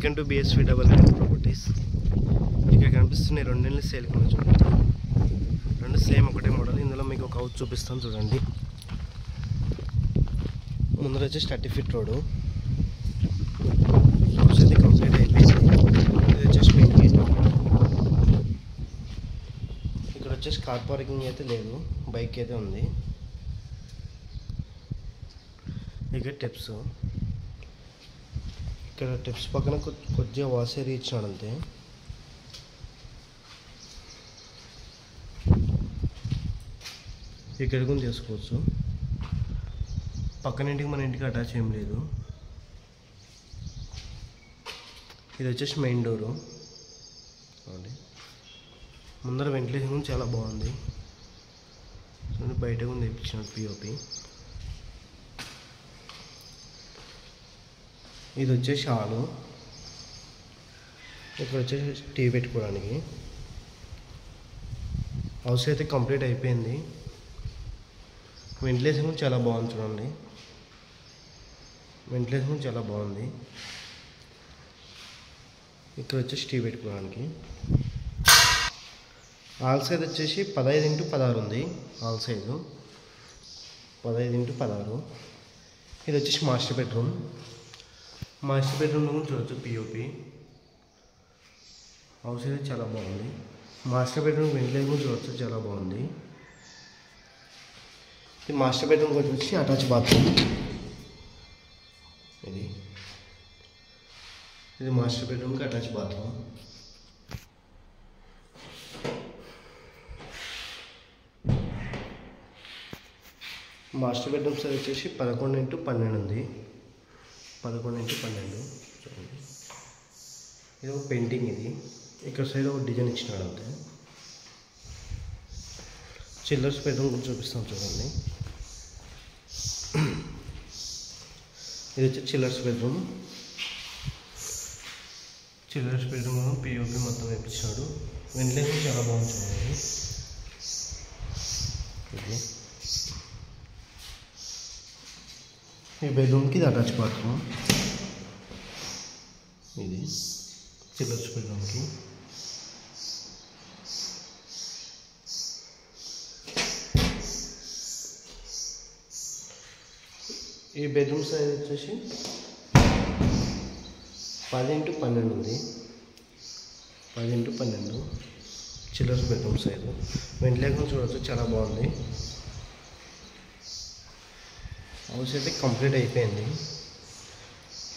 Welcome to BSV double properties. ఇక్కడ కనిపిస్తున్నాయి రెండు ఇళ్ళు సేల్ కి చూడండి. రెండు సేమ్ ఒకటే మోడల్. ఇందులో మీకు ఒక హౌస్ చూపిస్తాను చూడండి. ముందర వచ్చేసి 30 ఫీట్ రోడ్. హౌస్ అయితే కంప్లీట్ అయిపోయింది. ఇది వచ్చేసి మెయిన్ గేట్. ఇక్కడ వచ్చేసి కార్ పార్కింగ్ అయితే లేదు, బైక్ అయితే ఉంది. ఇక్కడ టిప్స్, ఇక్కడ టిప్స్ పక్కన కొద్దిగా వాష్ ఏరియా ఇచ్చినాడు అంతే. ఇక్కడ కూడా చేసుకోవచ్చు. పక్కన ఇంటికి మన ఇంటికి అటాచ్ ఏం లేదు. ఇది వచ్చేసి మెయిన్ డోరు. ముందర వెంటిలేషన్ చాలా బాగుంది. బయట కూడా తెప్పించినాడు POP. ఇది వచ్చేసి హాలు. ఇక్కడ వచ్చేసి టీవీ పెట్టుకోవడానికి. హౌస్ అయితే కంప్లీట్ అయిపోయింది. వెంటిలేషన్ కూడా చాలా బాగుంది చూడండి. వెంటిలేషన్ కూడా చాలా బాగుంది. ఇక్కడ వచ్చేసి టీవీ పెట్టుకోవడానికి. హాల్ సైజ్ వచ్చేసి 15x16 ఉంది. Hall size 15x16. ఇది వచ్చేసి మాస్టర్ బెడ్రూమ్. మాస్టర్ బెడ్రూమ్లో కూడా చూడవచ్చు POP. హౌస్ అయితే చాలా బాగుంది. మాస్టర్ బెడ్రూమ్ వెంటిలేషన్ కూడా చూడవచ్చు, చాలా బాగుంది. ఇది మాస్టర్ బెడ్రూమ్ వచ్చి అటాచ్ బాత్రూమ్. ఇది మాస్టర్ బెడ్రూమ్కి attach bathroom. Master bedroom size వచ్చేసి 11x12 ఉంది. 11x12 చూడండి. ఇది ఒక పెయింటింగ్. ఇది ఇక్కడ సైడ్ ఒక డిజైన్ ఇచ్చినాడు అంతే. చిల్లర్స్ బెడ్రూమ్ కూడా చూపిస్తాం చూడండి. ఇది వచ్చి chillers bedroom. Chillers bedroom POP మొత్తం వేయించాడు. వెంటిలేషన్ చాలా బాగుంది చూడండి. ఇది ఈ బెడ్రూమ్కి ఇది అటాచ్ బాత్రూమ్. ఇది చిల్లర్స్ బెడ్రూమ్కి. ఈ బెడ్రూమ్ సైజ్ వచ్చేసి 10x12 ఉంది. 10x12 chillers bedroom size. Ventilation చూడవచ్చు, చాలా బాగుంది. హౌస్ అయితే కంప్లీట్ అయిపోయింది.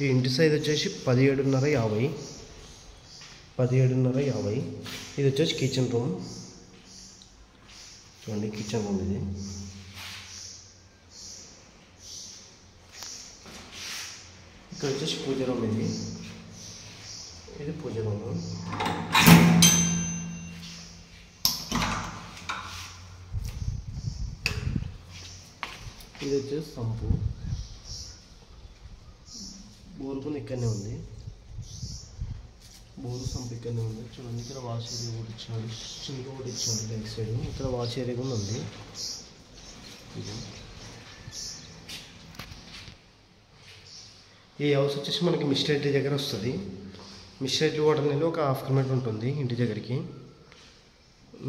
ఈ ఇంటి సైజ్ వచ్చేసి 17.50. 17.50. ఇది వచ్చేసి కిచెన్ రూమ్ చూడండి. కిచెన్ రూమ్ ఇది. ఇక్కడ వచ్చేసి పూజ రూమ్. ఇది పూజ రూమ్. ఇది వచ్చేసి సంపు. బోర్ కూడా ఇక్కడనే ఉంది. బోర్ సంపు ఇక్కడనే ఉంది చూడండి. ఇక్కడ వాష్ ఏరియా కూడా ఇచ్చాడు, సింక్ కూడా ఇచ్చాడు లెఫ్ట్ సైడ్. ఇక్కడ వాష్ ఏరియా కూడా ఉంది. ఈ హౌస్ వచ్చేసి మనకి మిస్టేట్లీ దగ్గర వస్తుంది. మిస్టేట్లీ వాటర్ నీళ్ళు ఒక 1/2 కిలోమీటర్ ఉంటుంది ఇంటి దగ్గరికి.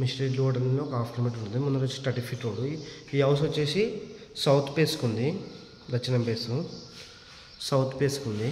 మిస్టేట్లీ వాటర్ నీళ్ళు ఒక 1/2 కిలోమీటర్ ఉంటుంది. ముందర వచ్చి 30 ఫీట్ రోడ్. ఈ హౌస్ వచ్చేసి సౌత్ ఫేస్కి ఉంది. దక్షిణం ఫేస్ సౌత్ ఫేస్కి ఉంది.